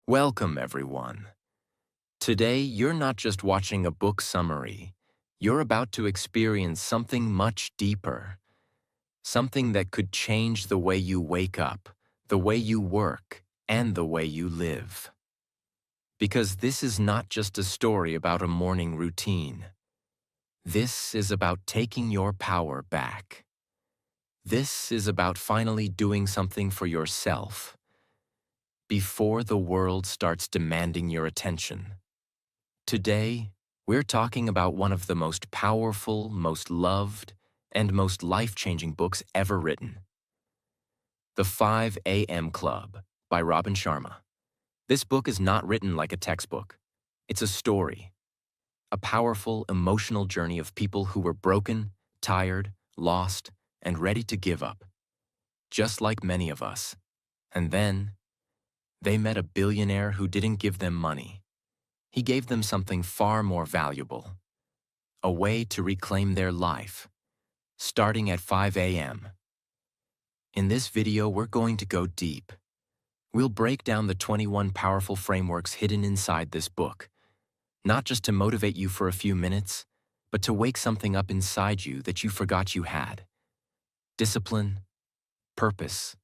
Welcome, everyone. Today, you're not just watching a book summary. You're about to experience something much deeper, something that could change the way you wake up, the way you work, and the way you live. Because this is not just a story about a morning routine. This is about taking your power back. This is about finally doing something for yourself before the world starts demanding your attention. Today, we're talking about one of the most powerful, most loved, and most life-changing books ever written. The 5 a.m. Club by Robin Sharma. This book is not written like a textbook. It's a story, a powerful, emotional journey of people who were broken, tired, lost, and ready to give up, just like many of us. And then, they met a billionaire who didn't give them money. He gave them something far more valuable, a way to reclaim their life, starting at 5 a.m. In this video, we're going to go deep. We'll break down the 21 powerful frameworks hidden inside this book, not just to motivate you for a few minutes, but to wake something up inside you that you forgot you had. Discipline, purpose,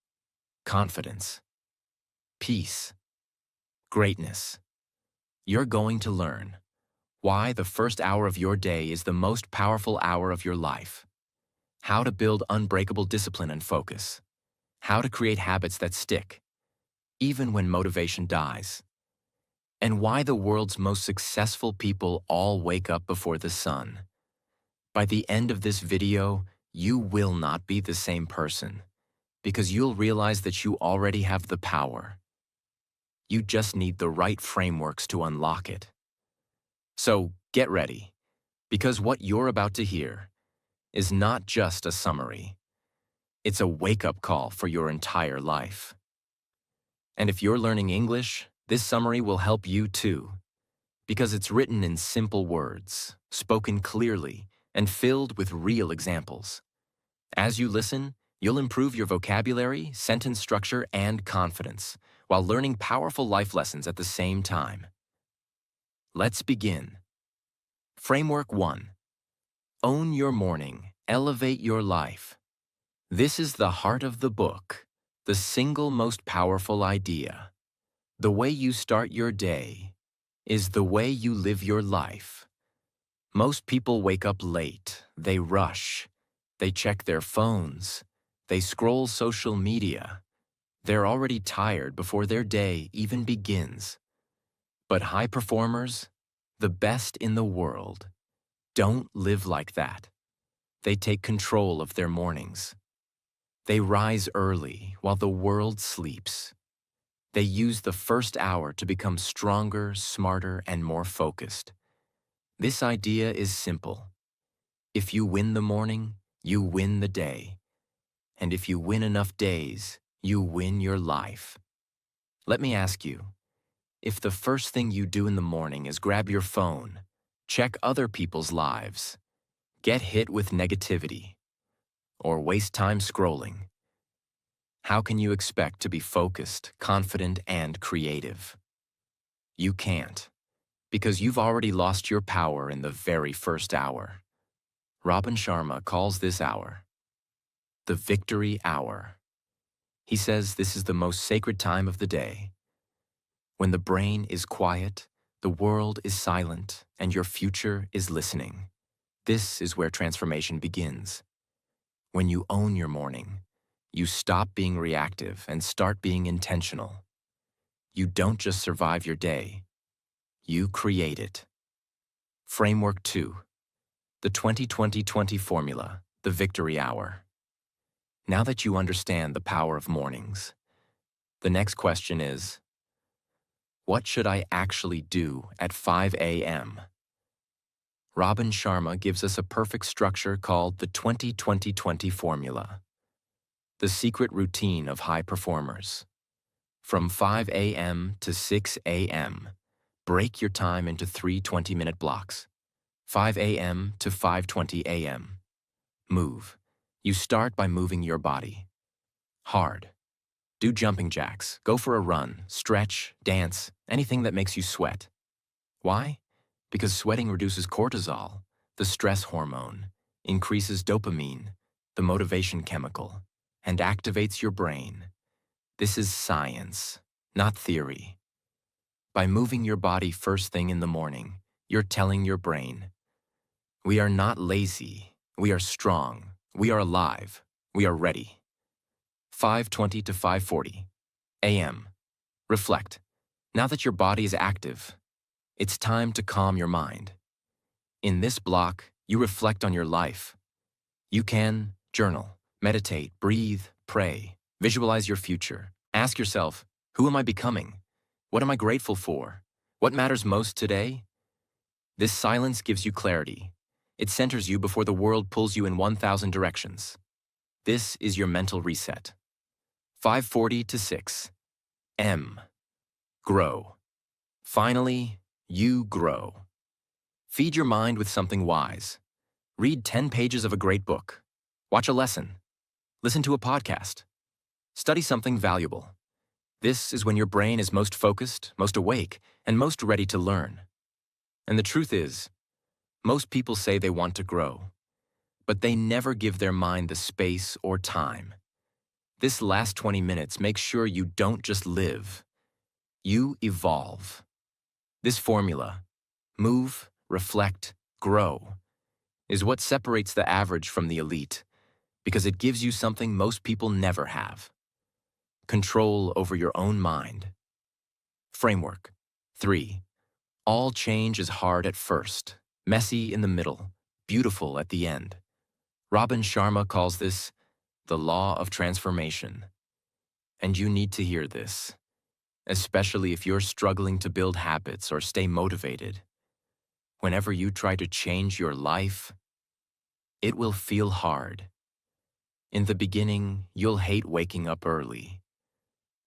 confidence, peace, greatness. You're going to learn why the first hour of your day is the most powerful hour of your life, how to build unbreakable discipline and focus, how to create habits that stick, even when motivation dies, and why the world's most successful people all wake up before the sun. By the end of this video, you will not be the same person, because you'll realize that you already have the power. You just need the right frameworks to unlock it. So get ready, because what you're about to hear is not just a summary. It's a wake-up call for your entire life. And if you're learning English, this summary will help you too, because it's written in simple words, spoken clearly, and filled with real examples. As you listen, you'll improve your vocabulary, sentence structure, and confidence, while learning powerful life lessons at the same time. Let's begin. Framework 1. Own your morning. Elevate your life. This is the heart of the book, the single most powerful idea. The way you start your day is the way you live your life. Most people wake up late, they rush, they check their phones, they scroll social media. They're already tired before their day even begins. But high performers, the best in the world, don't live like that. They take control of their mornings. They rise early while the world sleeps. They use the first hour to become stronger, smarter, and more focused. This idea is simple. If you win the morning, you win the day. And if you win enough days, you win your life. Let me ask you, if the first thing you do in the morning is grab your phone, check other people's lives, get hit with negativity, or waste time scrolling, how can you expect to be focused, confident, and creative? You can't, because you've already lost your power in the very first hour. Robin Sharma calls this hour the victory hour. He says this is the most sacred time of the day. When the brain is quiet, the world is silent, and your future is listening. This is where transformation begins. When you own your morning, you stop being reactive and start being intentional. You don't just survive your day, you create it. Framework 2. The 20-20-20 formula, the victory hour. Now that you understand the power of mornings, the next question is, what should I actually do at 5 a.m.? Robin Sharma gives us a perfect structure called the 20-20-20 formula, the secret routine of high performers. From 5 a.m. to 6 a.m., break your time into 3 20-minute blocks. 5 a.m. to 5:20 a.m. Move. You start by moving your body. Hard. Do jumping jacks, go for a run, stretch, dance, anything that makes you sweat. Why? Because sweating reduces cortisol, the stress hormone, increases dopamine, the motivation chemical, and activates your brain. This is science, not theory. By moving your body first thing in the morning, you're telling your brain, we are not lazy, we are strong, we are alive, we are ready. 5:20 to 5:40 a.m. Reflect. Now that your body is active, it's time to calm your mind. In this block, you reflect on your life. You can journal, meditate, breathe, pray, visualize your future. Ask yourself, who am I becoming? What am I grateful for? What matters most today? This silence gives you clarity. It centers you before the world pulls you in 1,000 directions. This is your mental reset. 5:40 to 6 M. Grow. Finally, you grow. Feed your mind with something wise. Read 10 pages of a great book. Watch a lesson. Listen to a podcast. Study something valuable. This is when your brain is most focused, most awake, and most ready to learn. And the truth is, most people say they want to grow, but they never give their mind the space or time. This last 20 minutes makes sure you don't just live, you evolve. This formula, move, reflect, grow, is what separates the average from the elite, because it gives you something most people never have: control over your own mind. Framework 3. All change is hard at first, messy in the middle, beautiful at the end. Robin Sharma calls this the law of transformation. And you need to hear this, especially if you're struggling to build habits or stay motivated. Whenever you try to change your life, it will feel hard. In the beginning, you'll hate waking up early.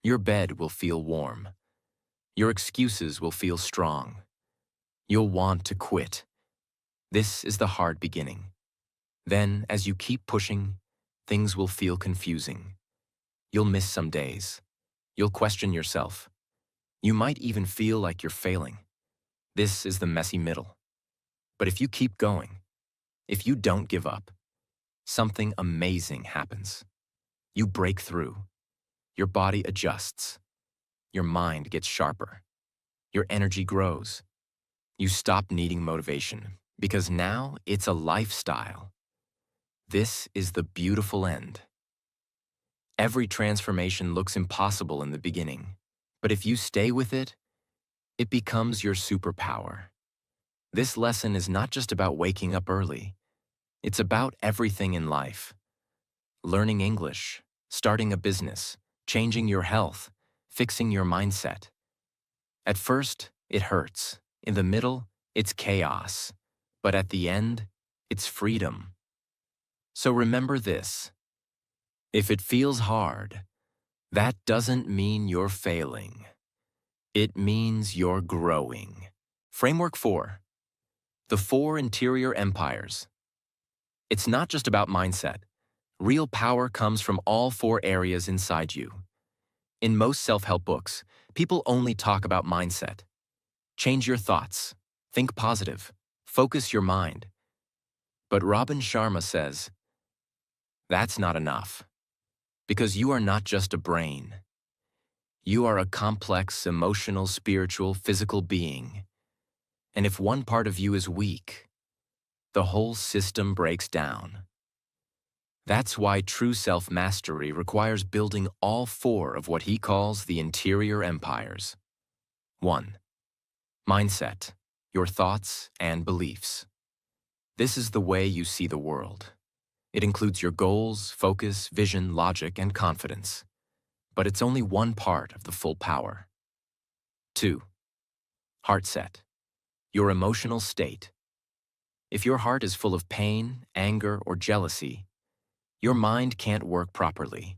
Your bed will feel warm. Your excuses will feel strong. You'll want to quit. This is the hard beginning. Then, as you keep pushing, things will feel confusing. You'll miss some days. You'll question yourself. You might even feel like you're failing. This is the messy middle. But if you keep going, if you don't give up, something amazing happens. You break through. Your body adjusts. Your mind gets sharper. Your energy grows. You stop needing motivation because now it's a lifestyle. This is the beautiful end. Every transformation looks impossible in the beginning, but if you stay with it, it becomes your superpower. This lesson is not just about waking up early. It's about everything in life. Learning English, starting a business, changing your health, fixing your mindset. At first, it hurts. In the middle, it's chaos. But at the end, it's freedom. So remember this. If it feels hard, that doesn't mean you're failing. It means you're growing. Framework 4. The 4 interior empires. It's not just about mindset. Real power comes from all 4 areas inside you. In most self-help books, people only talk about mindset. Change your thoughts. Think positive. Focus your mind. But Robin Sharma says, that's not enough. Because you are not just a brain. You are a complex, emotional, spiritual, physical being. And if one part of you is weak, the whole system breaks down. That's why true self-mastery requires building all 4 of what he calls the interior empires. 1. Mindset, your thoughts and beliefs. This is the way you see the world. It includes your goals, focus, vision, logic, and confidence. But it's only one part of the full power. 2. Heart set, your emotional state. If your heart is full of pain, anger, or jealousy, your mind can't work properly.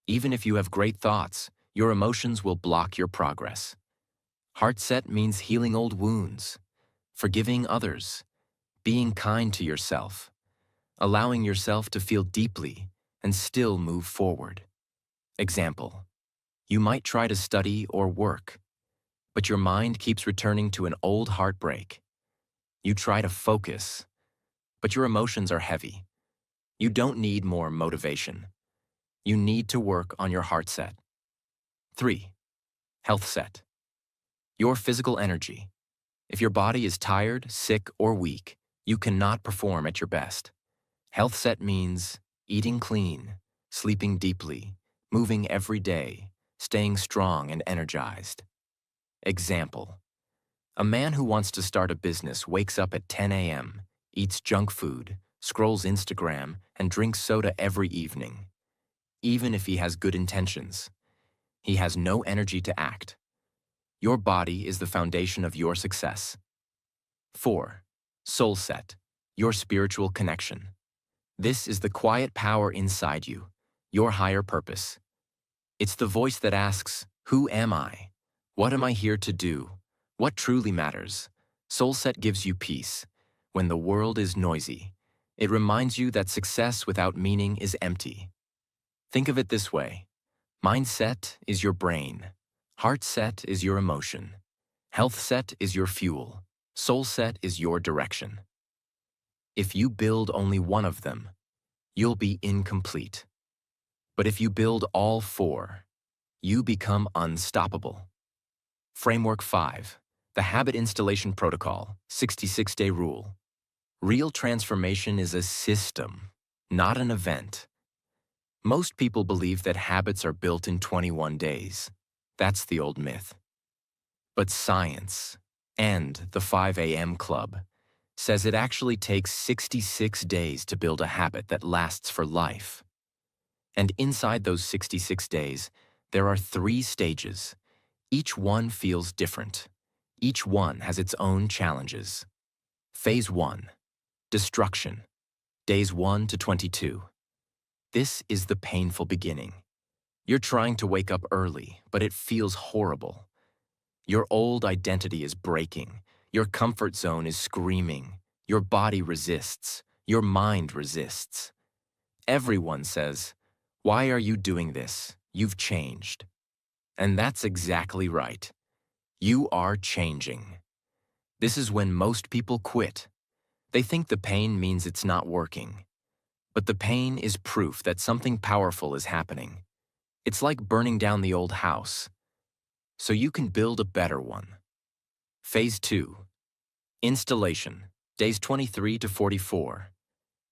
Even if you have great thoughts, your emotions will block your progress. Heart set means healing old wounds, forgiving others, being kind to yourself, allowing yourself to feel deeply and still move forward. Example: You might try to study or work, but your mind keeps returning to an old heartbreak. You try to focus, but your emotions are heavy. You don't need more motivation. You need to work on your heart set. 3. Health set. Your physical energy. If your body is tired, sick, or weak, you cannot perform at your best. Health set means eating clean, sleeping deeply, moving every day, staying strong and energized. Example: a man who wants to start a business wakes up at 10 a.m., eats junk food, scrolls Instagram, and drinks soda every evening. Even if he has good intentions, he has no energy to act. Your body is the foundation of your success. 4. Soul set. Your spiritual connection. This is the quiet power inside you, your higher purpose. It's the voice that asks, "Who am I? What am I here to do? What truly matters?" Soul set gives you peace. When the world is noisy, it reminds you that success without meaning is empty. Think of it this way: mindset is your brain, heart set is your emotion, health set is your fuel, soul set is your direction. If you build only one of them, you'll be incomplete. But if you build all four, you become unstoppable. Framework 5. The Habit Installation Protocol, 66-Day Rule. Real transformation is a system, not an event. Most people believe that habits are built in 21 days. That's the old myth. But science, and the 5 a.m. Club, says it actually takes 66 days to build a habit that lasts for life. And inside those 66 days, there are 3 stages. Each one feels different. Each one has its own challenges. Phase 1. Destruction. Days 1 to 22. This is the painful beginning. You're trying to wake up early, but it feels horrible. Your old identity is breaking. Your comfort zone is screaming. Your body resists. Your mind resists. Everyone says, "Why are you doing this? You've changed." And that's exactly right. You are changing. This is when most people quit. They think the pain means it's not working. But the pain is proof that something powerful is happening. It's like burning down the old house, so you can build a better one. Phase 2. Installation. Days 23 to 44.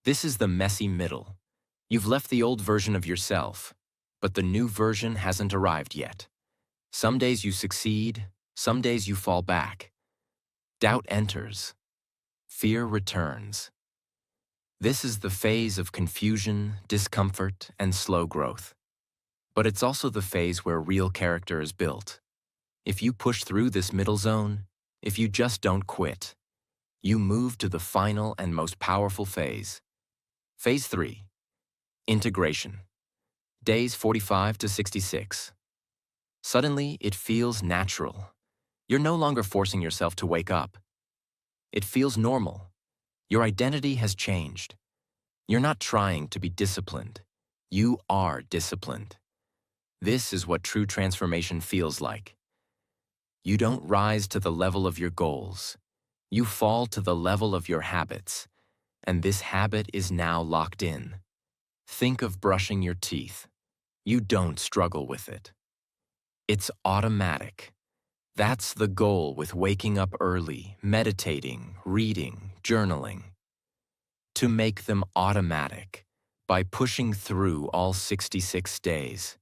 This is the messy middle. You've left the old version of yourself, but the new version hasn't arrived yet. Some days you succeed, some days you fall back. Doubt enters. Fear returns. This is the phase of confusion, discomfort, and slow growth. But it's also the phase where real character is built. If you push through this middle zone, if you just don't quit, you move to the final and most powerful phase. Phase 3. Integration. Days 45 to 66. Suddenly, it feels natural. You're no longer forcing yourself to wake up. It feels normal. Your identity has changed. You're not trying to be disciplined. You are disciplined. This is what true transformation feels like. You don't rise to the level of your goals. You fall to the level of your habits, and this habit is now locked in. Think of brushing your teeth. You don't struggle with it. It's automatic. That's the goal with waking up early, meditating, reading, journaling. To make them automatic by pushing through all 66 days.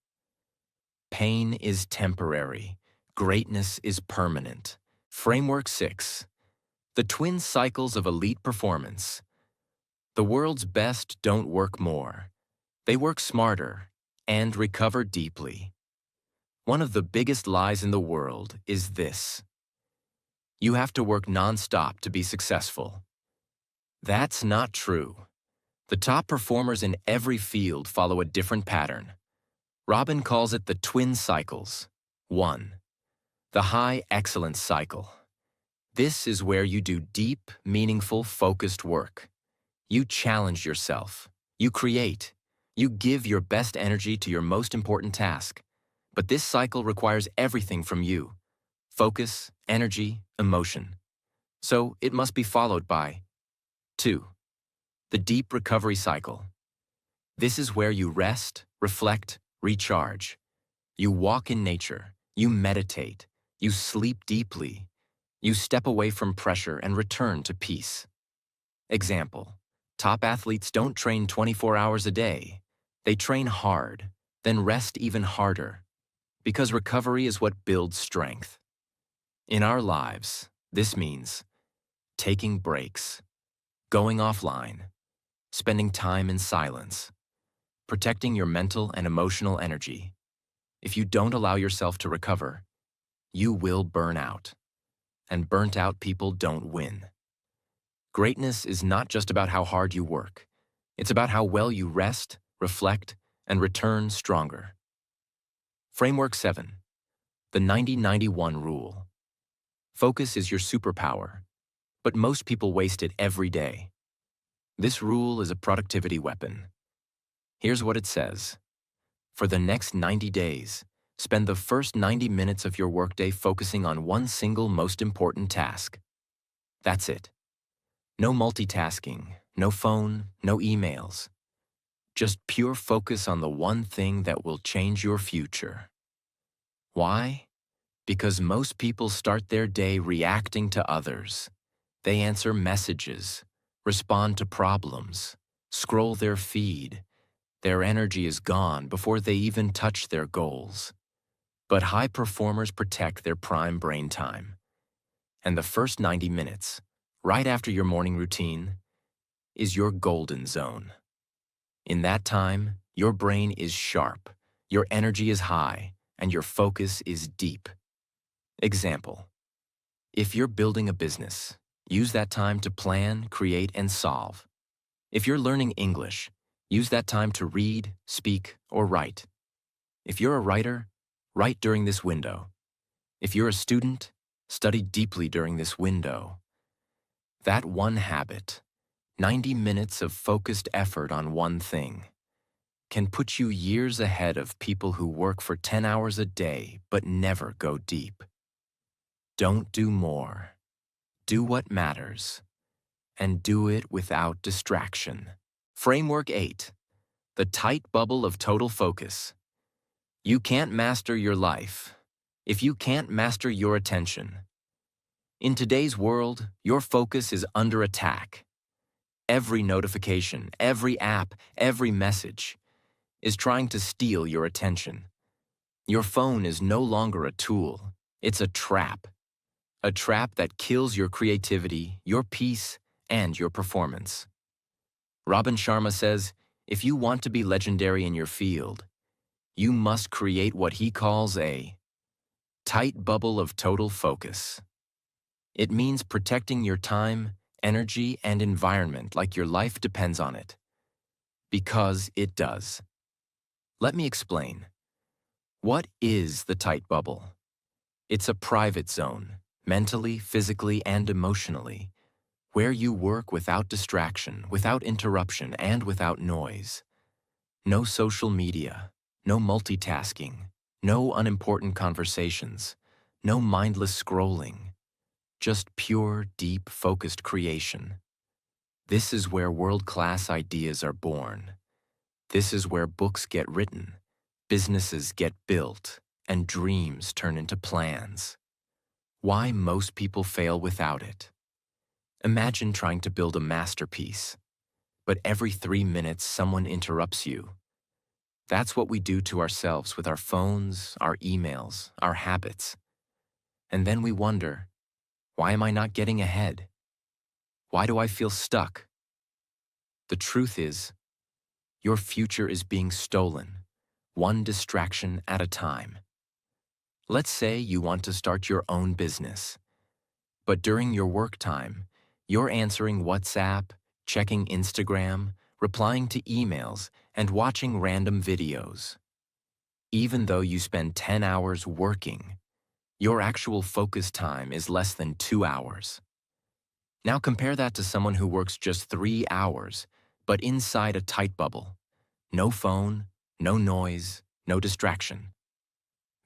Pain is temporary. Greatness is permanent. Framework 6. The twin cycles of elite performance. The world's best don't work more. They work smarter and recover deeply. One of the biggest lies in the world is this: you have to work nonstop to be successful. That's not true. The top performers in every field follow a different pattern. Robin calls it the twin cycles. 1. The high excellence cycle. This is where you do deep, meaningful, focused work. You challenge yourself. You create. You give your best energy to your most important task. But this cycle requires everything from you: focus, energy, emotion. So it must be followed by 2. The deep recovery cycle. This is where you rest, reflect, recharge. You walk in nature, you meditate, you sleep deeply, you step away from pressure and return to peace. Example: top athletes don't train 24 hours a day. They train hard, then rest even harder, because recovery is what builds strength. In our lives, this means taking breaks, going offline, spending time in silence, protecting your mental and emotional energy. If you don't allow yourself to recover, you will burn out. And burnt out people don't win. Greatness is not just about how hard you work. It's about how well you rest, reflect, and return stronger. Framework 7. The 90-91 rule. Focus is your superpower, but most people waste it every day. This rule is a productivity weapon. Here's what it says. For the next 90 days, spend the first 90 minutes of your workday focusing on one single most important task. That's it. No multitasking, no phone, no emails. Just pure focus on the one thing that will change your future. Why? Because most people start their day reacting to others. They answer messages, respond to problems, scroll their feed. Their energy is gone before they even touch their goals. But high performers protect their prime brain time. And the first 90 minutes, right after your morning routine, is your golden zone. In that time, your brain is sharp, your energy is high, and your focus is deep. Example: if you're building a business, use that time to plan, create, and solve. If you're learning English, use that time to read, speak, or write. If you're a writer, write during this window. If you're a student, study deeply during this window. That one habit, 90 minutes of focused effort on one thing, can put you years ahead of people who work for 10 hours a day but never go deep. Don't do more. Do what matters. And do it without distraction. Framework 8. The tight bubble of total focus. You can't master your life if you can't master your attention. In today's world, your focus is under attack. Every notification, every app, every message is trying to steal your attention. Your phone is no longer a tool, it's a trap. A trap that kills your creativity, your peace, and your performance. Robin Sharma says, if you want to be legendary in your field, you must create what he calls a tight bubble of total focus. It means protecting your time, energy, and environment like your life depends on it. Because it does. Let me explain. What is the tight bubble? It's a private zone, mentally, physically, and emotionally, where you work without distraction, without interruption, and without noise. No social media, no multitasking, no unimportant conversations, no mindless scrolling, just pure, deep, focused creation. This is where world-class ideas are born. This is where books get written, businesses get built, and dreams turn into plans. Why most people fail without it? Imagine trying to build a masterpiece, but every 3 minutes someone interrupts you. That's what we do to ourselves with our phones, our emails, our habits. And then we wonder, why am I not getting ahead? Why do I feel stuck? The truth is, your future is being stolen, one distraction at a time. Let's say you want to start your own business, but during your work time, you're answering WhatsApp, checking Instagram, replying to emails, and watching random videos. Even though you spend 10 hours working, your actual focus time is less than 2 hours. Now compare that to someone who works just 3 hours, but inside a tight bubble. No phone, no noise, no distraction.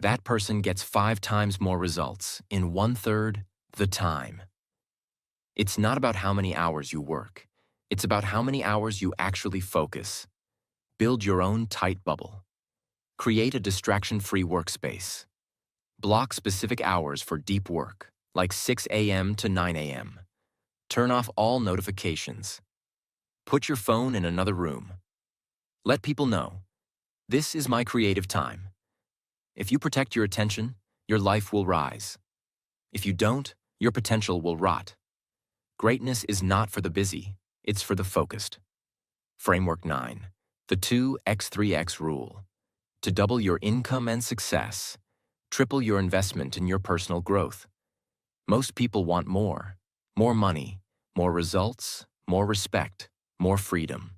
That person gets 5 times more results in 1/3 the time. It's not about how many hours you work. It's about how many hours you actually focus. Build your own tight bubble. Create a distraction-free workspace. Block specific hours for deep work, like 6 a.m. to 9 a.m. Turn off all notifications. Put your phone in another room. Let people know, this is my creative time. If you protect your attention, your life will rise. If you don't, your potential will rot. Greatness is not for the busy, it's for the focused. Framework 9. The 2x3x rule. To double your income and success, triple your investment in your personal growth. Most people want more. More money, more results, more respect, more freedom.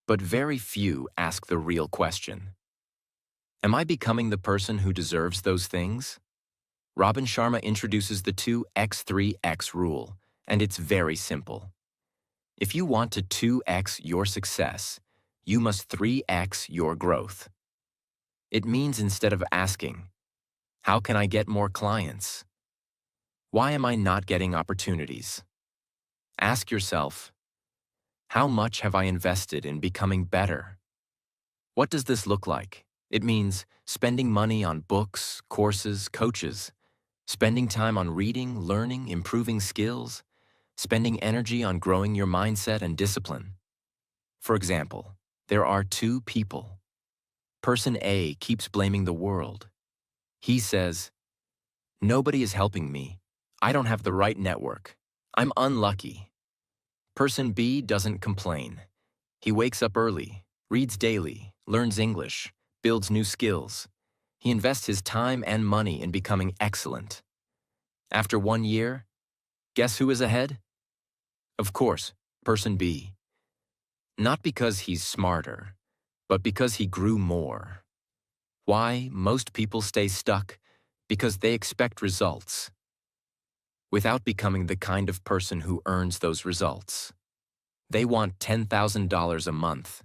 But very few ask the real question. Am I becoming the person who deserves those things? Robin Sharma introduces the 2x3x rule, and it's very simple. If you want to 2x your success, you must 3x your growth. It means instead of asking, how can I get more clients? Why am I not getting opportunities? Ask yourself, how much have I invested in becoming better? What does this look like? It means spending money on books, courses, coaches, spending time on reading, learning, improving skills, spending energy on growing your mindset and discipline. For example, there are two people. Person A keeps blaming the world. He says, nobody is helping me. I don't have the right network. I'm unlucky. Person B doesn't complain. He wakes up early, reads daily, learns English, builds new skills. He invests his time and money in becoming excellent. After 1 year, guess who is ahead? Of course, person B. Not because he's smarter, but because he grew more. Why most people stay stuck? Because they expect results, without becoming the kind of person who earns those results. They want $10,000 a month,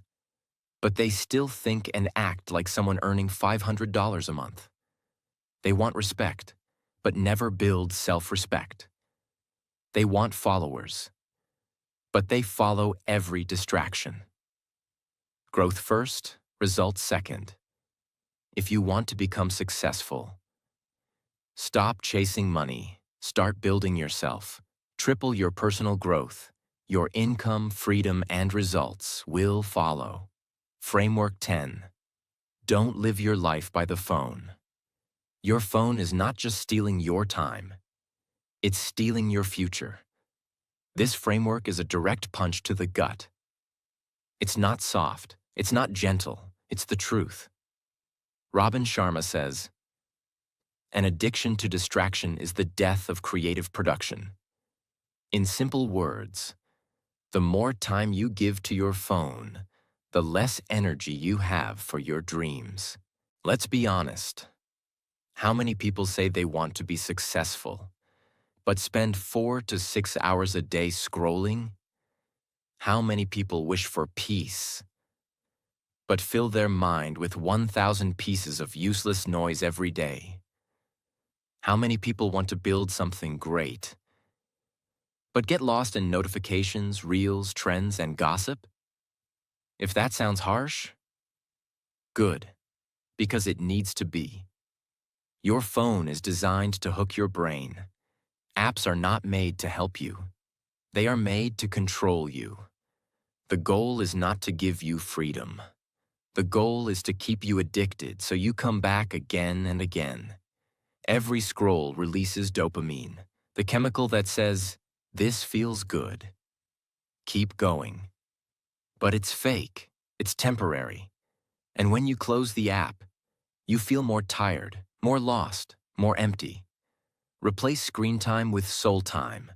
but they still think and act like someone earning $500 a month. They want respect, but never build self-respect. They want followers, but they follow every distraction. Growth first, results second. If you want to become successful, stop chasing money, start building yourself. Triple your personal growth. Your income, freedom, and results will follow. Framework 10. Don't live your life by the phone. Your phone is not just stealing your time, it's stealing your future. This framework is a direct punch to the gut. It's not soft, it's not gentle, it's the truth. Robin Sharma says, an addiction to distraction is the death of creative production. In simple words, the more time you give to your phone, the less energy you have for your dreams. Let's be honest. How many people say they want to be successful, but spend 4 to 6 hours a day scrolling? How many people wish for peace, but fill their mind with 1,000 pieces of useless noise every day? How many people want to build something great, but get lost in notifications, reels, trends, and gossip? If that sounds harsh, good, because it needs to be. Your phone is designed to hook your brain. Apps are not made to help you. They are made to control you. The goal is not to give you freedom. The goal is to keep you addicted so you come back again and again. Every scroll releases dopamine, the chemical that says, this feels good. Keep going. But it's fake. It's temporary. And when you close the app, you feel more tired, more lost, more empty. Replace screen time with soul time.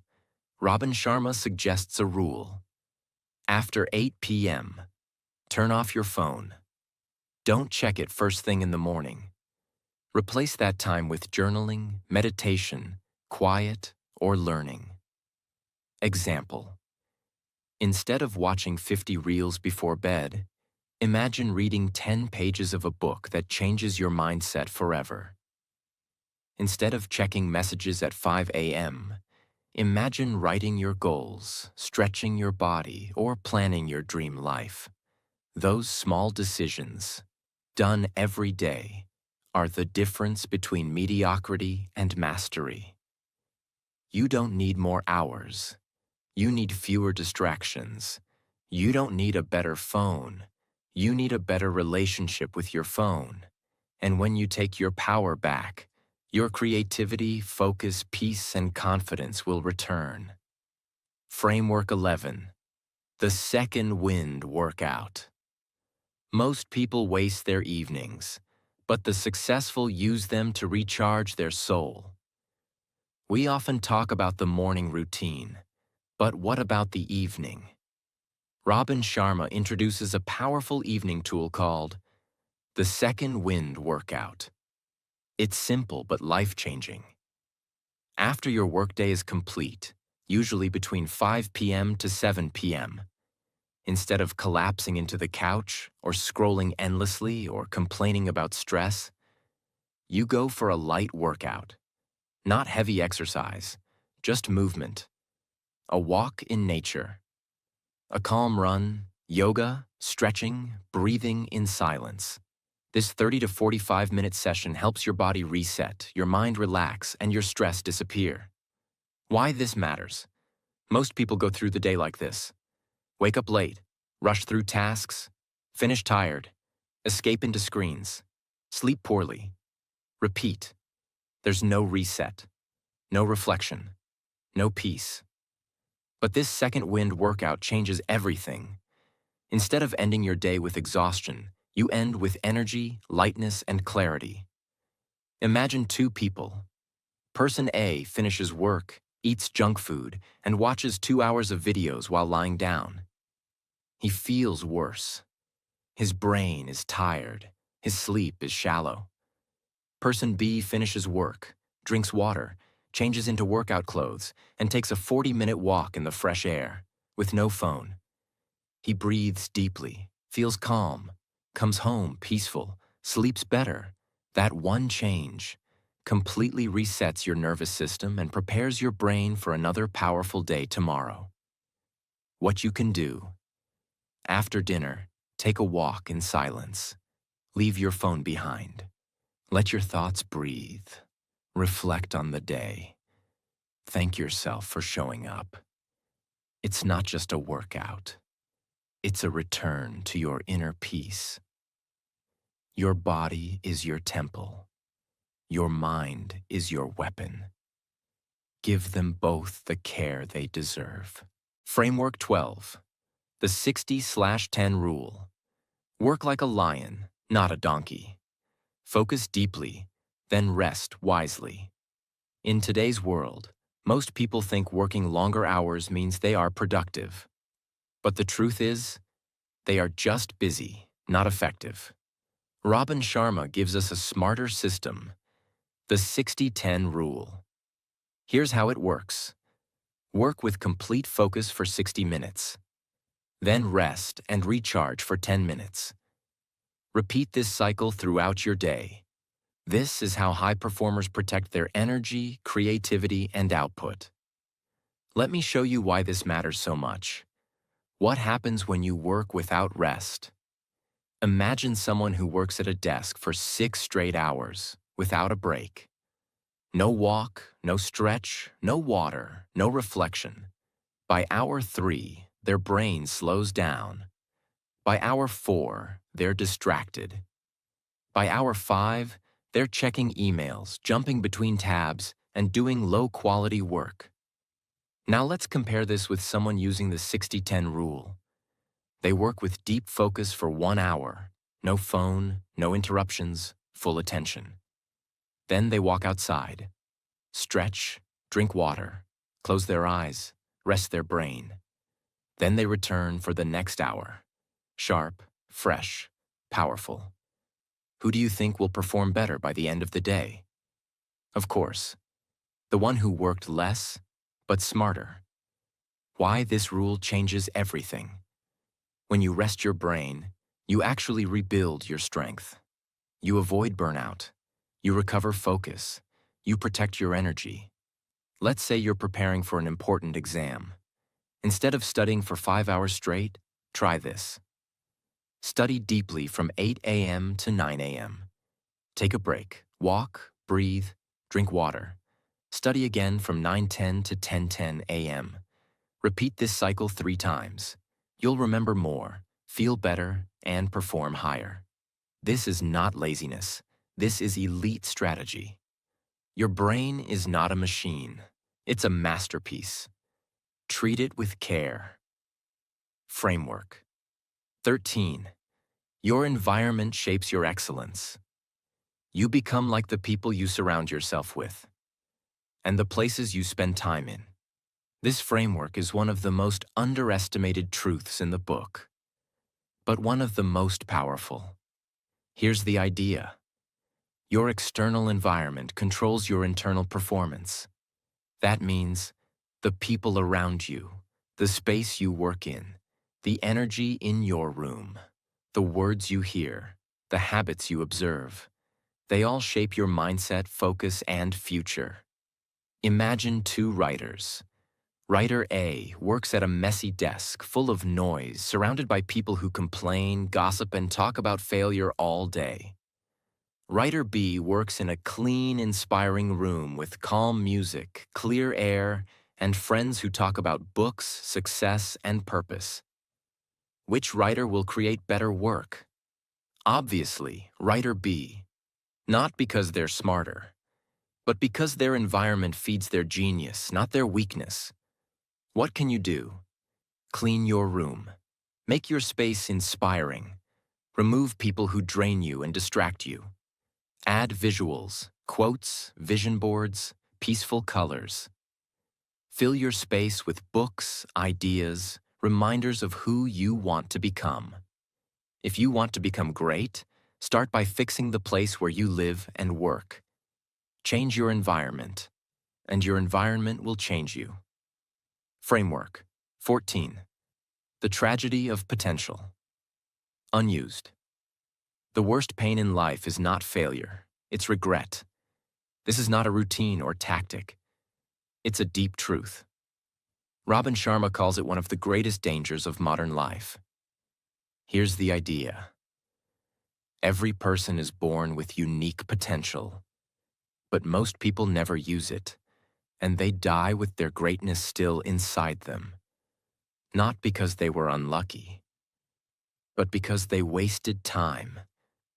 Robin Sharma suggests a rule. After 8 p.m., turn off your phone. Don't check it first thing in the morning. Replace that time with journaling, meditation, quiet, or learning. Example. Instead of watching 50 reels before bed, Imagine reading 10 pages of a book that changes your mindset forever. Instead of checking messages at 5 a.m., imagine writing your goals, stretching your body, or planning your dream life. Those small decisions, done every day, are the difference between mediocrity and mastery. You don't need more hours. You need fewer distractions. You don't need a better phone. You need a better relationship with your phone. And when you take your power back, your creativity, focus, peace, and confidence will return. Framework 11. The second wind workout. Most people waste their evenings, but the successful use them to recharge their soul. We often talk about the morning routine, but what about the evening? Robin Sharma introduces a powerful evening tool called the Second Wind Workout. It's simple but life-changing. After your workday is complete, usually between 5 p.m. to 7 p.m., instead of collapsing into the couch or scrolling endlessly or complaining about stress, you go for a light workout. Not heavy exercise, just movement. A walk in nature. A calm run, yoga, stretching, breathing in silence. This 30 to 45-minute session helps your body reset, your mind relax, and your stress disappear. Why this matters? Most people go through the day like this. Wake up late, rush through tasks, finish tired, escape into screens, sleep poorly, repeat. There's no reset, no reflection, no peace. But this second wind workout changes everything. Instead of ending your day with exhaustion, you end with energy, lightness, and clarity. Imagine two people. Person A finishes work, eats junk food, and watches 2 hours of videos while lying down. He feels worse. His brain is tired. His sleep is shallow. Person B finishes work, drinks water, changes into workout clothes, and takes a 40-minute walk in the fresh air, with no phone. He breathes deeply, feels calm, comes home peaceful, sleeps better. That one change completely resets your nervous system and prepares your brain for another powerful day tomorrow. What you can do. After dinner, take a walk in silence. Leave your phone behind. Let your thoughts breathe. Reflect on the day. Thank yourself for showing up. It's not just a workout. It's a return to your inner peace. Your body is your temple. Your mind is your weapon. Give them both the care they deserve. Framework 12. The 60/10 rule. Work like a lion, not a donkey. Focus deeply, then rest wisely. In today's world, most people think working longer hours means they are productive. But the truth is, they are just busy, not effective. Robin Sharma gives us a smarter system, the 60/10 rule. Here's how it works. Work with complete focus for 60 minutes. Then rest and recharge for 10 minutes. Repeat this cycle throughout your day. This is how high performers protect their energy, creativity, and output. Let me show you why this matters so much. What happens when you work without rest? Imagine someone who works at a desk for 6 straight hours, without a break. No walk, no stretch, no water, no reflection. By hour 3, their brain slows down. By hour 4, they're distracted. By hour 5, they're checking emails, jumping between tabs, and doing low-quality work. Now let's compare this with someone using the 60/10 rule. They work with deep focus for 1 hour. No phone, no interruptions, full attention. Then they walk outside, stretch, drink water, close their eyes, rest their brain. Then they return for the next hour. Sharp, fresh, powerful. Who do you think will perform better by the end of the day? Of course, the one who worked less, but smarter. Why this rule changes everything. When you rest your brain, You actually rebuild your strength. You avoid burnout. You recover focus. You protect your energy. Let's say you're preparing for an important exam. Instead of studying for 5 hours straight, try this. Study deeply from 8 a.m. to 9 a.m. Take a break, walk, breathe, drink water. Study again from 9:10 to 10:10 a.m. Repeat this cycle 3 times. You'll remember more, feel better, and perform higher. This is not laziness. This is elite strategy. Your brain is not a machine. It's a masterpiece. Treat it with care. Framework. 13. Your environment shapes your excellence. You become like the people you surround yourself with and the places you spend time in. This framework is one of the most underestimated truths in the book, but one of the most powerful. Here's the idea. Your external environment controls your internal performance. That means the people around you, the space you work in, the energy in your room, the words you hear, the habits you observe. They all shape your mindset, focus, and future. Imagine two writers. Writer A works at a messy desk full of noise, surrounded by people who complain, gossip, and talk about failure all day. Writer B works in a clean, inspiring room with calm music, clear air, and friends who talk about books, success, and purpose. Which writer will create better work? Obviously, writer B. Not because they're smarter, but because their environment feeds their genius, not their weakness. What can you do? Clean your room. Make your space inspiring. Remove people who drain you and distract you. Add visuals, quotes, vision boards, peaceful colors. Fill your space with books, ideas, reminders of who you want to become. If you want to become great, start by fixing the place where you live and work. Change your environment, and your environment will change you. Framework. 14. The tragedy of potential. Unused. The worst pain in life is not failure, it's regret. This is not a routine or tactic. It's a deep truth. Robin Sharma calls it one of the greatest dangers of modern life. Here's the idea. Every person is born with unique potential, but most people never use it, and they die with their greatness still inside them. Not because they were unlucky, but because they wasted time,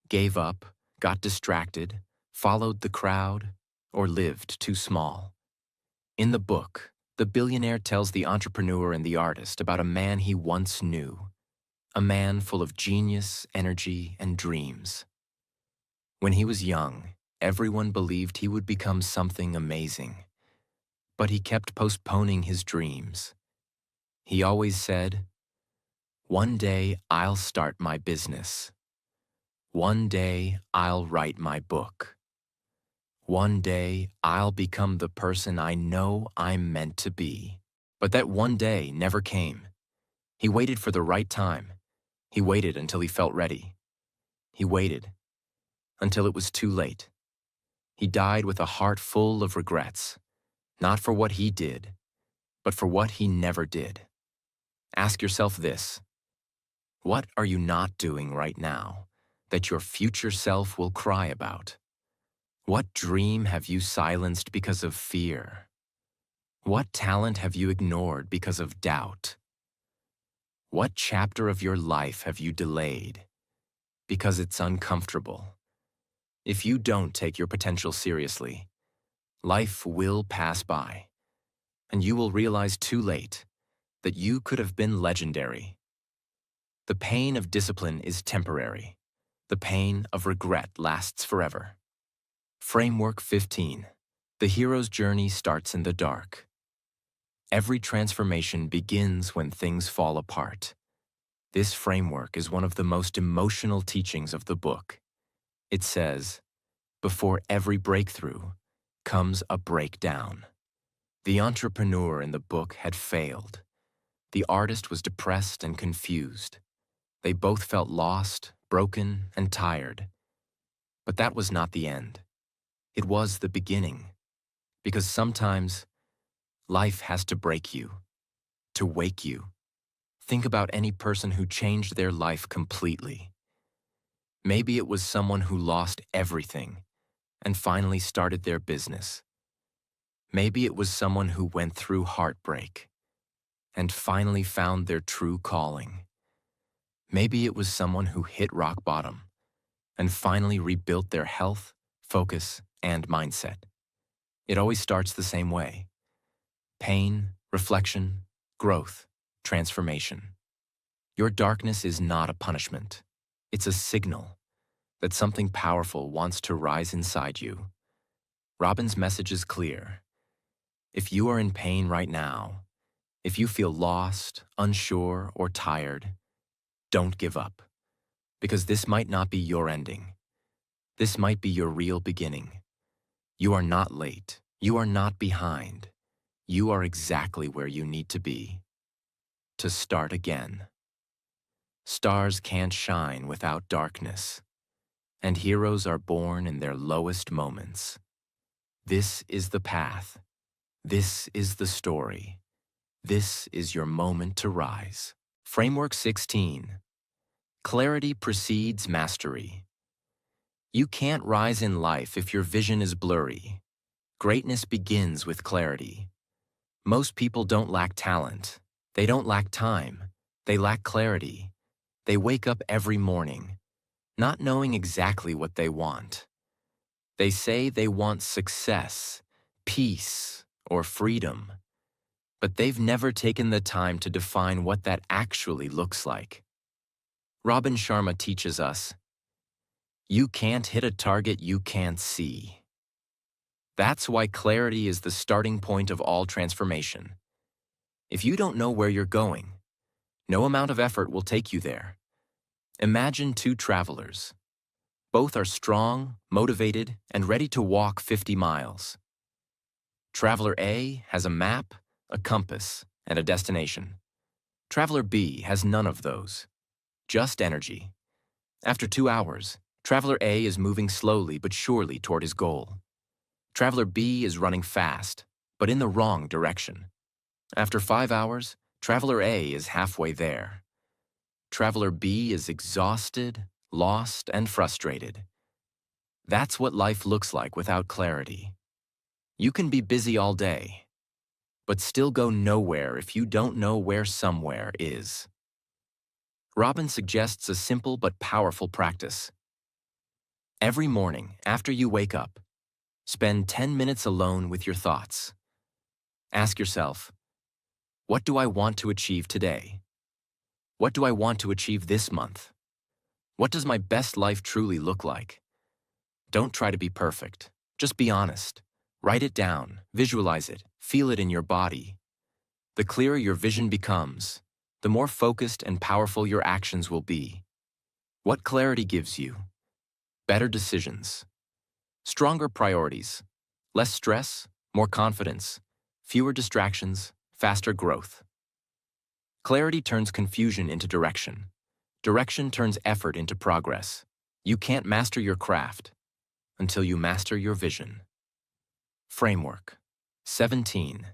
gave up, got distracted, followed the crowd, or lived too small. In the book, the billionaire tells the entrepreneur and the artist about a man he once knew, a man full of genius, energy, and dreams. When he was young, everyone believed he would become something amazing, but he kept postponing his dreams. He always said, "One day I'll start my business. One day I'll write my book. One day I'll become the person I know I'm meant to be." But that one day never came. He waited for the right time. He waited until he felt ready. He waited until it was too late. He died with a heart full of regrets, not for what he did, but for what he never did. Ask yourself this: what are you not doing right now that your future self will cry about? What dream have you silenced because of fear? What talent have you ignored because of doubt? What chapter of your life have you delayed because it's uncomfortable? If you don't take your potential seriously, life will pass by, and you will realize too late that you could have been legendary. The pain of discipline is temporary. The pain of regret lasts forever. Framework 15. The hero's journey starts in the dark. Every transformation begins when things fall apart. This framework is one of the most emotional teachings of the book. It says, before every breakthrough comes a breakdown. The entrepreneur in the book had failed. The artist was depressed and confused. They both felt lost, broken, and tired. But that was not the end. It was the beginning. Because sometimes life has to break you, to wake you. Think about any person who changed their life completely. Maybe it was someone who lost everything and finally started their business. Maybe it was someone who went through heartbreak and finally found their true calling. Maybe it was someone who hit rock bottom and finally rebuilt their health, focus, and mindset. It always starts the same way: pain, reflection, growth, transformation. Your darkness is not a punishment. It's a signal that something powerful wants to rise inside you. Robin's message is clear. If you are in pain right now, if you feel lost, unsure, or tired, don't give up. Because this might not be your ending. This might be your real beginning. You are not late. You are not behind. You are exactly where you need to be. To start again. Stars can't shine without darkness, and heroes are born in their lowest moments. This is the path. This is the story. This is your moment to rise. Framework 16. Clarity precedes mastery. You can't rise in life if your vision is blurry. Greatness begins with clarity. Most people don't lack talent. They don't lack time. They lack clarity. They wake up every morning, not knowing exactly what they want. They say they want success, peace, or freedom, but they've never taken the time to define what that actually looks like. Robin Sharma teaches us, you can't hit a target you can't see. That's why clarity is the starting point of all transformation. If you don't know where you're going, no amount of effort will take you there. Imagine two travelers. Both are strong, motivated, and ready to walk 50 miles. Traveler A has a map, a compass, and a destination. Traveler B has none of those, just energy. After 2 hours, Traveler A is moving slowly but surely toward his goal. Traveler B is running fast, but in the wrong direction. After 5 hours, Traveler A is halfway there. Traveler B is exhausted, lost, and frustrated. That's what life looks like without clarity. You can be busy all day, but still go nowhere if you don't know where somewhere is. Robin suggests a simple but powerful practice. Every morning, after you wake up, spend 10 minutes alone with your thoughts. Ask yourself, what do I want to achieve today? What do I want to achieve this month? What does my best life truly look like? Don't try to be perfect. Just be honest. Write it down, visualize it, feel it in your body. The clearer your vision becomes, the more focused and powerful your actions will be. What clarity gives you? Better decisions, stronger priorities, less stress, more confidence, fewer distractions, faster growth. Clarity turns confusion into direction. Direction turns effort into progress. You can't master your craft until you master your vision. Framework 17.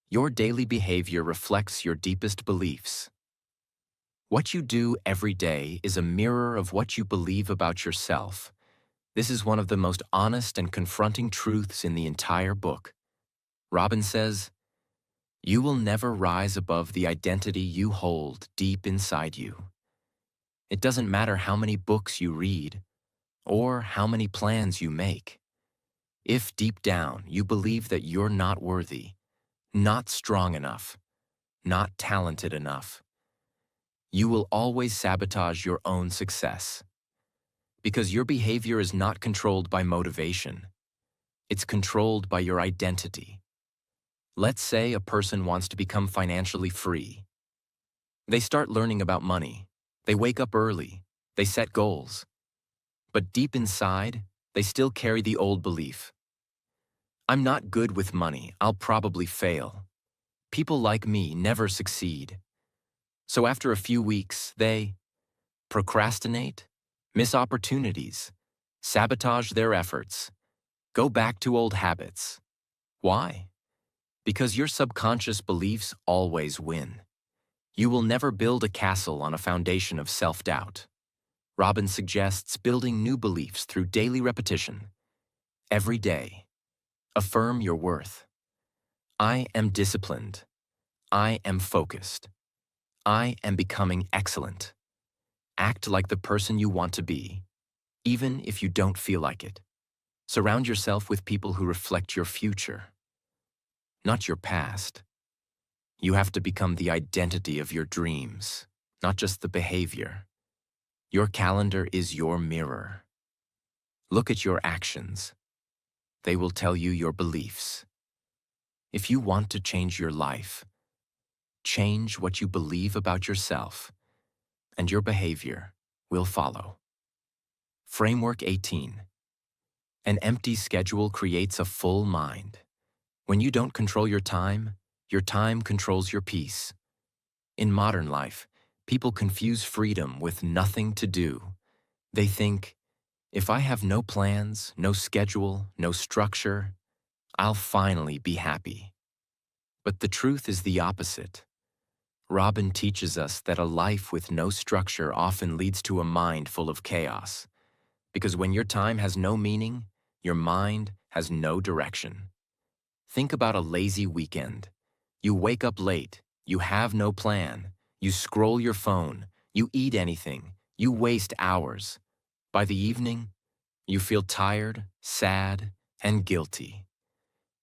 Your daily behavior reflects your deepest beliefs. What you do every day is a mirror of what you believe about yourself. This is one of the most honest and confronting truths in the entire book. Robin says, you will never rise above the identity you hold deep inside you. It doesn't matter how many books you read or how many plans you make. If deep down you believe that you're not worthy, not strong enough, not talented enough, you will always sabotage your own success. Because your behavior is not controlled by motivation. It's controlled by your identity. Let's say a person wants to become financially free. They start learning about money. They wake up early. They set goals. But deep inside, they still carry the old belief. I'm not good with money. I'll probably fail. People like me never succeed. So after a few weeks, they procrastinate, miss opportunities, sabotage their efforts, go back to old habits. Why? Because your subconscious beliefs always win. You will never build a castle on a foundation of self-doubt. Robin suggests building new beliefs through daily repetition. Every day, affirm your worth. I am disciplined. I am focused. I am becoming excellent. Act like the person you want to be, even if you don't feel like it. Surround yourself with people who reflect your future, not your past. You have to become the identity of your dreams, not just the behavior. Your calendar is your mirror. Look at your actions. They will tell you your beliefs. If you want to change your life, change what you believe about yourself, and your behavior will follow. Framework 18. An empty schedule creates a full mind. When you don't control your time controls your peace. In modern life, people confuse freedom with nothing to do. They think, if I have no plans, no schedule, no structure, I'll finally be happy. But the truth is the opposite. Robin teaches us that a life with no structure often leads to a mind full of chaos. Because when your time has no meaning, your mind has no direction. Think about a lazy weekend. You wake up late, you have no plan, you scroll your phone, you eat anything, you waste hours. By the evening, you feel tired, sad, and guilty.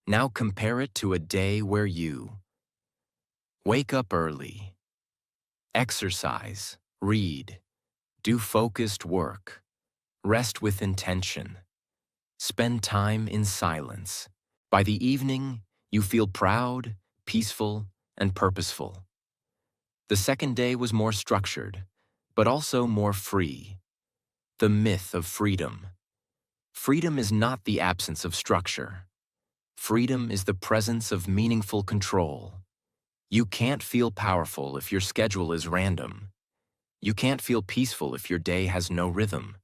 Now compare it to a day where you wake up early, exercise, read, do focused work, rest with intention, spend time in silence. By the evening, you feel proud, peaceful, and purposeful. The second day was more structured, but also more free. The myth of freedom. Freedom is not the absence of structure. Freedom is the presence of meaningful control. You can't feel powerful if your schedule is random. You can't feel peaceful if your day has no rhythm.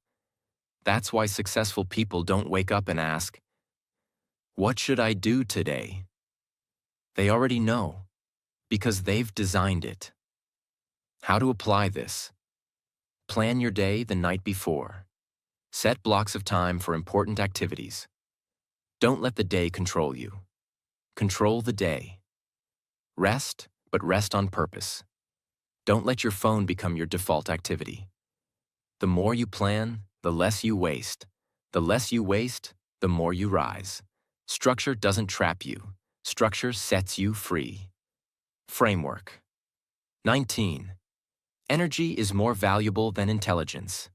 That's why successful people don't wake up and ask, "What should I do today?" They already know, because they've designed it. How to apply this? Plan your day the night before. Set blocks of time for important activities. Don't let the day control you. Control the day. Rest, but rest on purpose. Don't let your phone become your default activity. The more you plan, the less you waste. The less you waste, the more you rise. Structure doesn't trap you. Structure sets you free. Framework 19. Energy is more valuable than intelligence.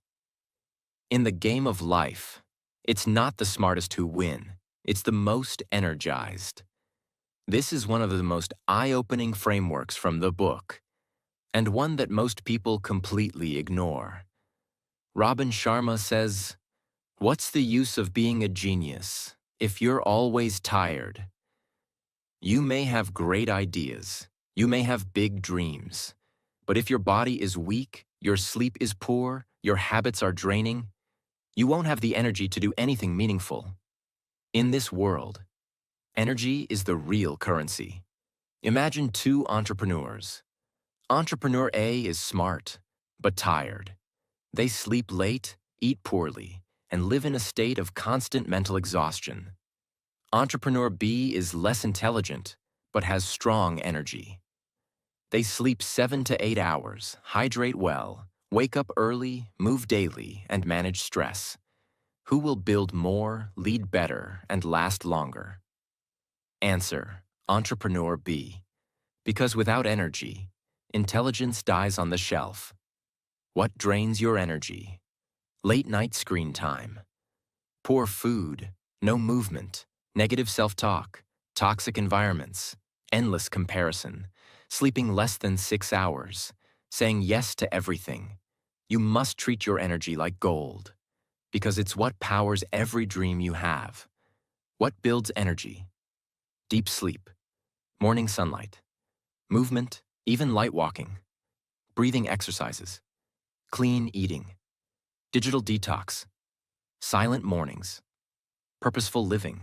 In the game of life, it's not the smartest who win, it's the most energized. This is one of the most eye-opening frameworks from the book, and one that most people completely ignore. Robin Sharma says, "What's the use of being a genius if you're always tired?" You may have great ideas, you may have big dreams, but if your body is weak, your sleep is poor, your habits are draining, you won't have the energy to do anything meaningful. In this world, energy is the real currency. Imagine two entrepreneurs. Entrepreneur A is smart, but tired. They sleep late, eat poorly, and live in a state of constant mental exhaustion. Entrepreneur B is less intelligent, but has strong energy. They sleep 7 to 8 hours, hydrate well, wake up early, move daily, and manage stress. Who will build more, lead better, and last longer? Answer: Entrepreneur B. Because without energy, intelligence dies on the shelf. What drains your energy? Late night screen time, poor food, no movement, negative self-talk, toxic environments, endless comparison, sleeping less than 6 hours, saying yes to everything. You must treat your energy like gold, because it's what powers every dream you have. What builds energy? Deep sleep, morning sunlight, movement, even light walking, breathing exercises, clean eating, digital detox, silent mornings, purposeful living.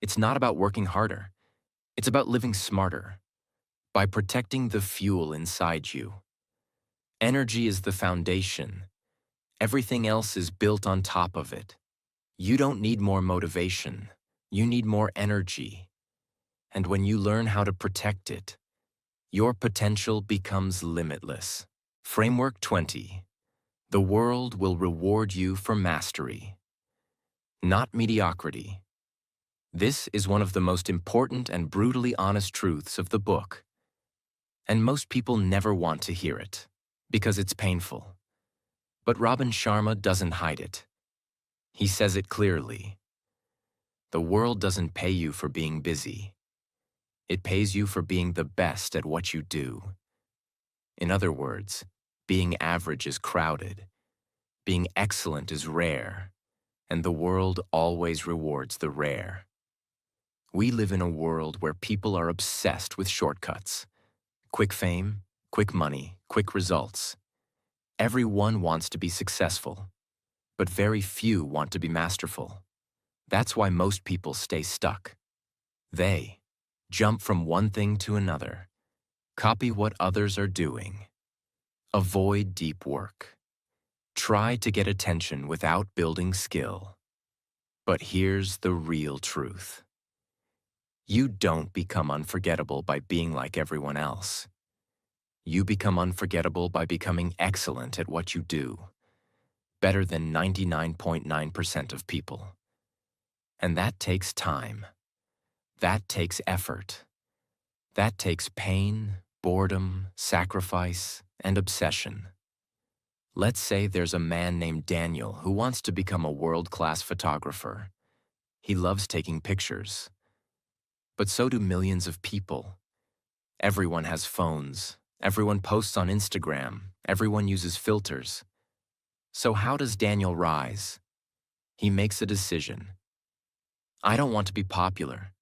It's not about working harder. It's about living smarter by protecting the fuel inside you. Energy is the foundation. Everything else is built on top of it. You don't need more motivation. You need more energy. And when you learn how to protect it, your potential becomes limitless. Framework 20. The world will reward you for mastery, not mediocrity. This is one of the most important and brutally honest truths of the book. And most people never want to hear it, because it's painful. But Robin Sharma doesn't hide it. He says it clearly. The world doesn't pay you for being busy. It pays you for being the best at what you do. In other words, being average is crowded. Being excellent is rare. And the world always rewards the rare. We live in a world where people are obsessed with shortcuts. Quick fame, quick money, quick results. Everyone wants to be successful, but very few want to be masterful. That's why most people stay stuck. They jump from one thing to another, copy what others are doing, avoid deep work, try to get attention without building skill. But here's the real truth. You don't become unforgettable by being like everyone else. You become unforgettable by becoming excellent at what you do, better than 99.9% of people. And that takes time. That takes effort. That takes pain, boredom, sacrifice, and obsession. Let's say there's a man named Daniel who wants to become a world-class photographer. He loves taking pictures. But so do millions of people. Everyone has phones. Everyone posts on Instagram. Everyone uses filters. So how does Daniel rise? He makes a decision. I don't want to be popular.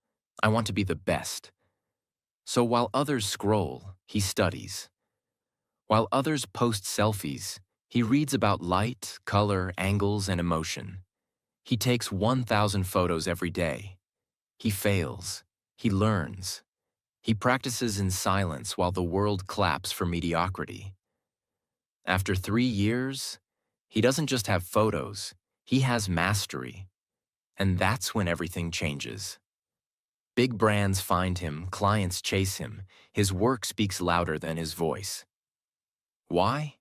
I want to be the best. So while others scroll, he studies. While others post selfies, he reads about light, color, angles, and emotion. He takes 1,000 photos every day. He fails. He learns. He practices in silence while the world claps for mediocrity. After 3 years, he doesn't just have photos, he has mastery. And that's when everything changes. Big brands find him, clients chase him, his work speaks louder than his voice. Why?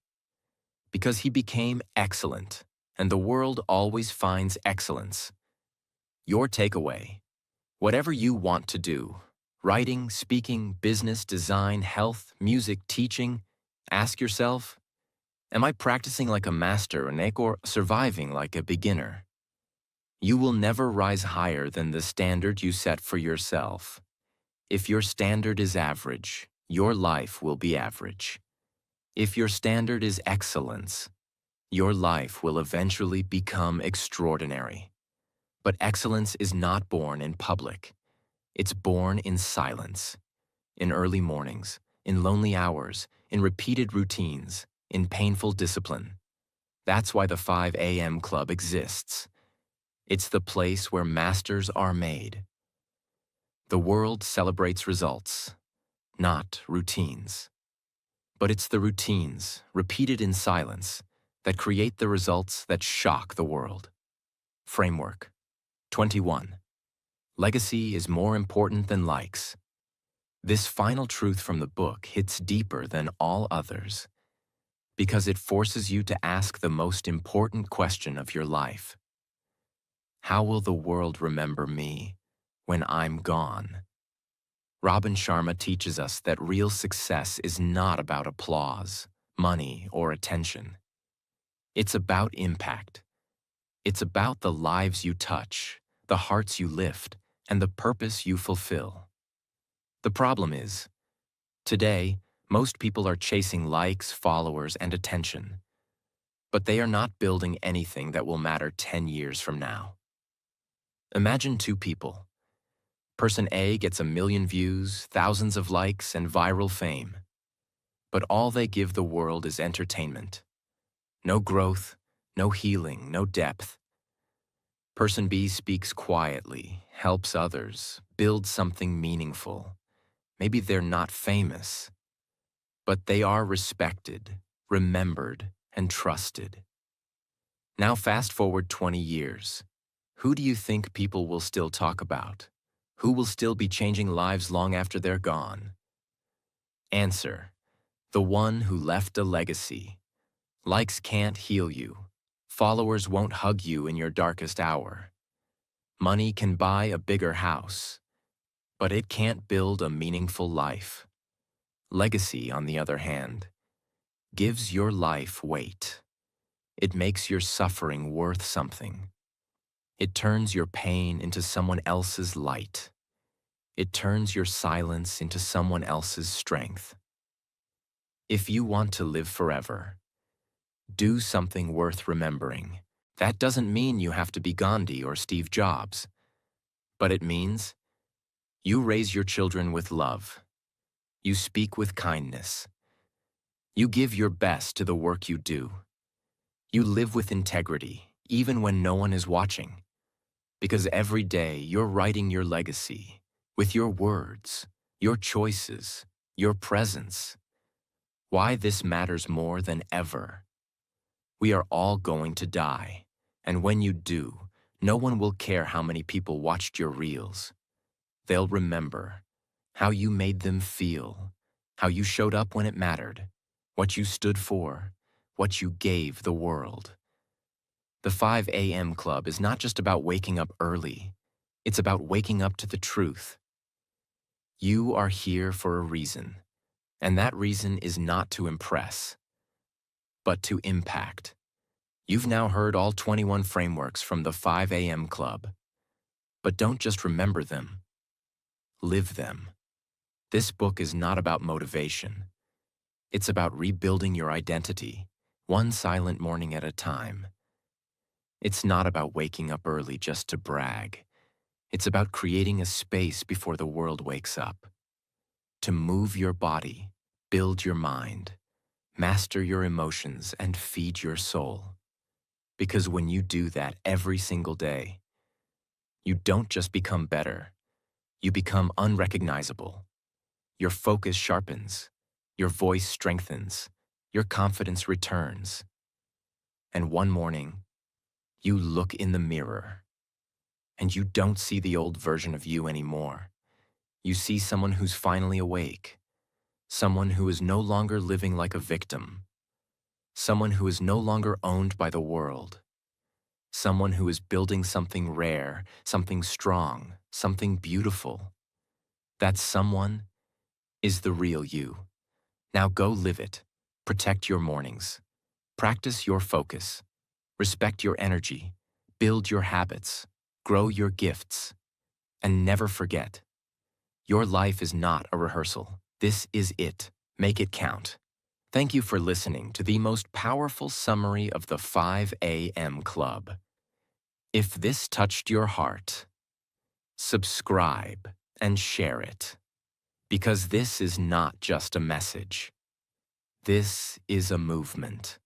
Because he became excellent, and the world always finds excellence. Your takeaway: whatever you want to do, writing, speaking, business, design, health, music, teaching, ask yourself, am I practicing like a master or surviving like a beginner? You will never rise higher than the standard you set for yourself. If your standard is average, your life will be average. If your standard is excellence, your life will eventually become extraordinary. But excellence is not born in public. It's born in silence, in early mornings, in lonely hours, in repeated routines, in painful discipline. That's why the 5 a.m. Club exists. It's the place where masters are made. The world celebrates results, not routines. But it's the routines, repeated in silence, that create the results that shock the world. Framework 21. Legacy is more important than likes. This final truth from the book hits deeper than all others because it forces you to ask the most important question of your life. How will the world remember me when I'm gone? Robin Sharma teaches us that real success is not about applause, money, or attention. It's about impact. It's about the lives you touch, the hearts you lift, and the purpose you fulfill. The problem is, today, most people are chasing likes, followers, and attention. But they are not building anything that will matter 10 years from now. Imagine 2 people. Person A gets 1 million views, thousands of likes, and viral fame. But all they give the world is entertainment. No growth, no healing, no depth. Person B speaks quietly, helps others, builds something meaningful. Maybe they're not famous, but they are respected, remembered, and trusted. Now fast forward 20 years. Who do you think people will still talk about? Who will still be changing lives long after they're gone? Answer: the one who left a legacy. Likes can't heal you. Followers won't hug you in your darkest hour. Money can buy a bigger house, but it can't build a meaningful life. Legacy, on the other hand, gives your life weight. It makes your suffering worth something. It turns your pain into someone else's light. It turns your silence into someone else's strength. If you want to live forever, do something worth remembering. That doesn't mean you have to be Gandhi or Steve Jobs, but it means you raise your children with love. You speak with kindness. You give your best to the work you do. You live with integrity, even when no one is watching. Because every day you're writing your legacy with your words, your choices, your presence. Why this matters more than ever. We are all going to die, and when you do, no one will care how many people watched your reels. They'll remember how you made them feel, how you showed up when it mattered, what you stood for, what you gave the world. The 5 a.m. Club is not just about waking up early. It's about waking up to the truth. You are here for a reason, and that reason is not to impress, but to impact. You've now heard all 21 frameworks from the 5 a.m. Club. But don't just remember them. Live them. This book is not about motivation. It's about rebuilding your identity, one silent morning at a time. It's not about waking up early just to brag. It's about creating a space before the world wakes up. To move your body, build your mind, master your emotions, and feed your soul. Because when you do that every single day, you don't just become better, you become unrecognizable. Your focus sharpens, your voice strengthens, your confidence returns. And one morning, you look in the mirror, and you don't see the old version of you anymore. You see someone who's finally awake, someone who is no longer living like a victim, someone who is no longer owned by the world, someone who is building something rare, something strong, something beautiful. That someone is the real you. Now go live it. Protect your mornings. Practice your focus. Respect your energy. Build your habits. Grow your gifts. And never forget, your life is not a rehearsal. This is it. Make it count. Thank you for listening to the most powerful summary of the 5 a.m. Club. If this touched your heart, subscribe and share it. Because this is not just a message. This is a movement.